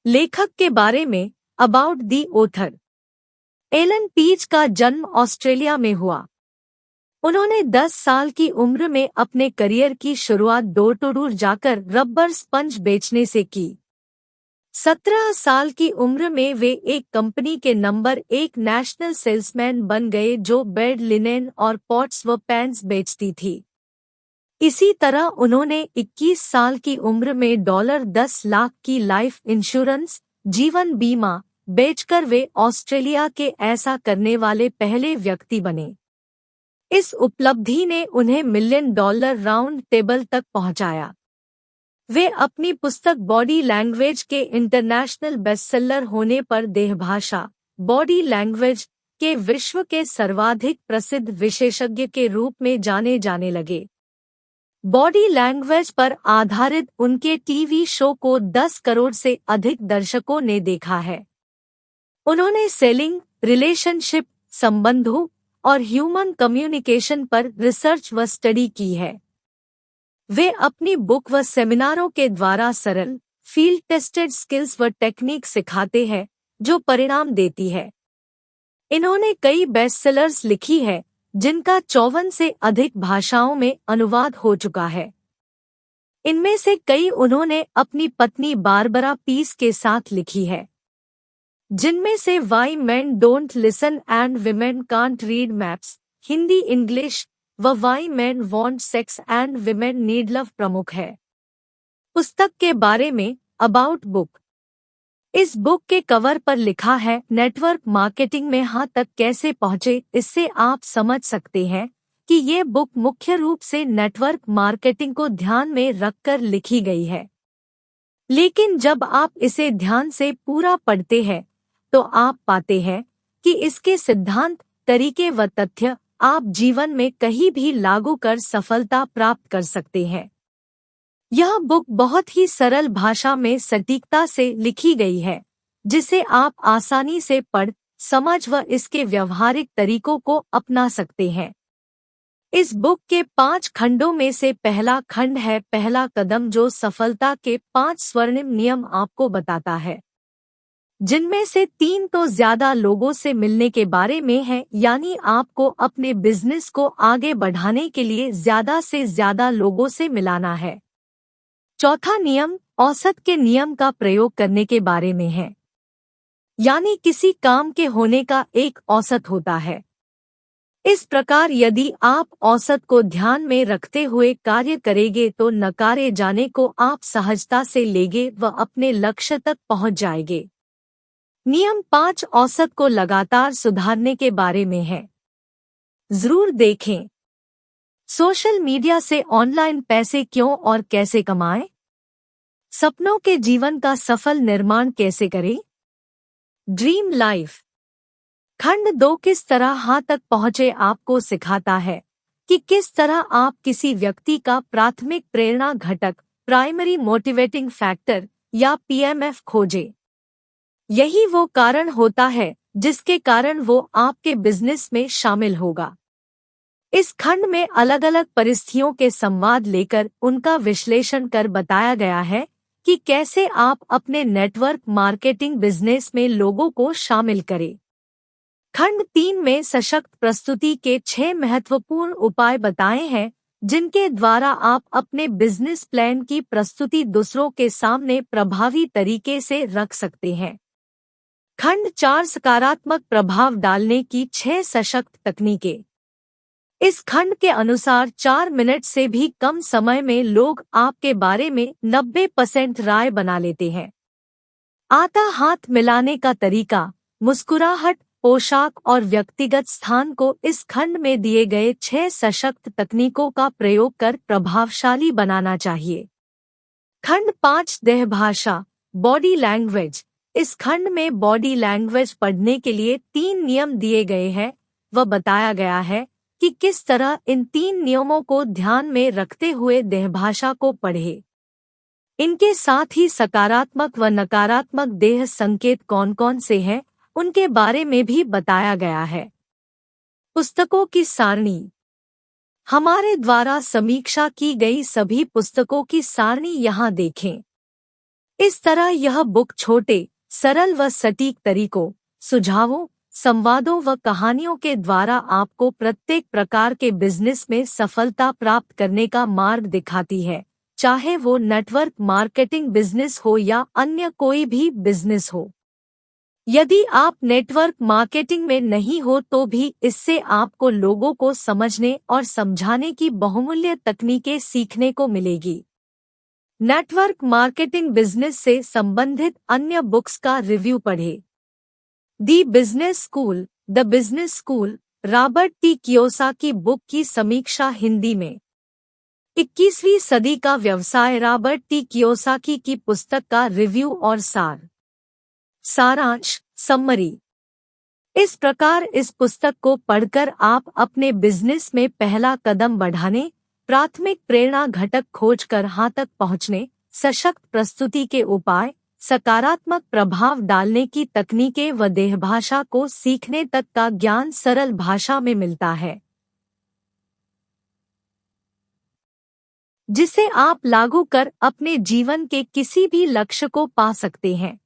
लेखक के बारे में। About the author. Allan Pease का जन्म ऑस्ट्रेलिया में हुआ। उन्होंने 10 साल की उम्र में अपने करियर की शुरुआत डोर टू डोर जाकर रबर स्पंज बेचने से की। 17 साल की उम्र में वे एक कंपनी के नंबर 1 नेशनल सेल्समैन बन गए जो बेड लिनेन और पॉट्स व पैन्स बेचती थी। इसी तरह उन्होंने 21 साल की उम्र में $10 लाख की लाइफ इंश्योरेंस जीवन बीमा बेचकर वे ऑस्ट्रेलिया के ऐसा करने वाले पहले व्यक्ति बने। इस उपलब्धि ने उन्हें $1 मिलियन राउंड टेबल तक पहुंचाया। वे अपनी पुस्तक बॉडी लैंग्वेज के इंटरनेशनल बेस्टसेलर होने पर देहभाषा बॉडी लैंग्वेज के विश्व के सर्वाधिक प्रसिद्ध विशेषज्ञ के रूप में जाने जाने लगे। बॉडी लैंग्वेज पर आधारित उनके टीवी शो को 10 करोड़ से अधिक दर्शकों ने देखा है। उन्होंने सेलिंग, रिलेशनशिप, संबंधों और ह्यूमन कम्युनिकेशन पर रिसर्च व स्टडी की है। वे अपनी बुक व सेमिनारों के द्वारा सरल, फील्ड टेस्टेड स्किल्स व टेक्निक सिखाते हैं जो परिणाम देती है। इन्होंने कई बेस्टसेलर्स लिखी है जिनका 54 से अधिक भाषाओं में अनुवाद हो चुका है। इनमें से कई उन्होंने अपनी पत्नी बारबरा पीस के साथ लिखी है, जिनमें से why men don't listen and women can't read maps Hindi English व why men want sex and women need love प्रमुख है। पुस्तक के बारे में। About book. इस बुक के कवर पर लिखा है नेटवर्क मार्केटिंग में यहाँ तक कैसे पहुँचे। इससे आप समझ सकते हैं कि ये बुक मुख्य रूप से नेटवर्क मार्केटिंग को ध्यान में रखकर लिखी गई है। लेकिन जब आप इसे ध्यान से पूरा पढ़ते हैं तो आप पाते हैं कि इसके सिद्धांत, तरीके व तथ्य आप जीवन में कहीं भी लागू कर सफलता प्राप्त कर सकते हैं। यह बुक बहुत ही सरल भाषा में सटीकता से लिखी गई है, जिसे आप आसानी से पढ़, समझ व इसके व्यवहारिक तरीकों को अपना सकते हैं। इस बुक के 5 खंडों में से पहला खंड है पहला कदम, जो सफलता के 5 स्वर्णिम नियम आपको बताता है, जिनमें से 3 तो ज्यादा लोगों से मिलने के बारे में है, यानी आपको अपने बिजनेस को आगे बढ़ाने के लिए ज्यादा से ज्यादा लोगों से मिलाना है। चौथा नियम औसत के नियम का प्रयोग करने के बारे में है, यानी किसी काम के होने का एक औसत होता है। इस प्रकार यदि आप औसत को ध्यान में रखते हुए कार्य करेंगे तो नकारे जाने को आप सहजता से लेंगे व अपने लक्ष्य तक पहुंच जाएंगे। नियम 5 औसत को लगातार सुधारने के बारे में है। जरूर देखें। सोशल मीडिया से ऑनलाइन पैसे क्यों और कैसे कमाएं? सपनों के जीवन का सफल निर्माण कैसे करें? Dream life. खंड 2 किस तरह यहाँ तक पहुँचे आपको सिखाता है कि किस तरह आप किसी व्यक्ति का प्राथमिक प्रेरणा घटक, प्राइमरी मोटिवेटिंग फैक्टर या पीएमएफ खोजें। यही वो कारण होता है जिसके कारण वो आपके बिजनेस में शामिल होगा। इस खंड में अलग अलग परिस्थितियों के संवाद लेकर उनका विश्लेषण कर बताया गया है कि कैसे आप अपने नेटवर्क मार्केटिंग बिजनेस में लोगों को शामिल करें। खंड 3 में सशक्त प्रस्तुति के 6 महत्वपूर्ण उपाय बताए हैं, जिनके द्वारा आप अपने बिजनेस प्लान की प्रस्तुति दूसरों के सामने प्रभावी तरीके से रख सकते हैं। खंड 4 सकारात्मक प्रभाव डालने की 6 सशक्त तकनीकें। इस खंड के अनुसार 4 मिनट से भी कम समय में लोग आपके बारे में 90% राय बना लेते हैं। आता हाथ मिलाने का तरीका, मुस्कुराहट, पोशाक और व्यक्तिगत स्थान को इस खंड में दिए गए 6 सशक्त तकनीकों का प्रयोग कर प्रभावशाली बनाना चाहिए। खंड 5 देहभाषा, बॉडी लैंग्वेज। इस खंड में बॉडी लैंग्वेज पढ़ने के लिए 3 नियम दिए गए हैं व बताया गया है कि किस तरह इन 3 नियमों को ध्यान में रखते हुए देहभाषा को पढ़ें। इनके साथ ही सकारात्मक व नकारात्मक देह संकेत कौन कौन से हैं, उनके बारे में भी बताया गया है। पुस्तकों की सारणी। हमारे द्वारा समीक्षा की गई सभी पुस्तकों की सारणी यहाँ देखें। इस तरह यह बुक छोटे, सरल व सटीक तरीकों, सुझावों, संवादों व कहानियों के द्वारा आपको प्रत्येक प्रकार के बिजनेस में सफलता प्राप्त करने का मार्ग दिखाती है, चाहे वो नेटवर्क मार्केटिंग बिजनेस हो या अन्य कोई भी बिजनेस हो। यदि आप नेटवर्क मार्केटिंग में नहीं हो तो भी इससे आपको लोगों को समझने और समझाने की बहुमूल्य तकनीकें सीखने को मिलेगी। नेटवर्क मार्केटिंग बिजनेस से संबंधित अन्य बुक्स का रिव्यू पढ़ें। The business school, the business school, Robert T Kiyosaki book की समीक्षा हिंदी में। 21वीं सदी का व्यवसाय, रॉबर्ट टी कियोसाकी की पुस्तक का रिव्यू और सारांश, समरी। इस प्रकार इस पुस्तक को पढ़कर आप अपने बिजनेस में पहला कदम बढ़ाने, प्राथमिक प्रेरणा घटक खोजकर हां तक पहुंचने, सशक्त प्रस्तुति के उपाय, सकारात्मक प्रभाव डालने की तकनीकें व देहभाषा को सीखने तक का ज्ञान सरल भाषा में मिलता है, जिसे आप लागू कर अपने जीवन के किसी भी लक्ष्य को पा सकते हैं।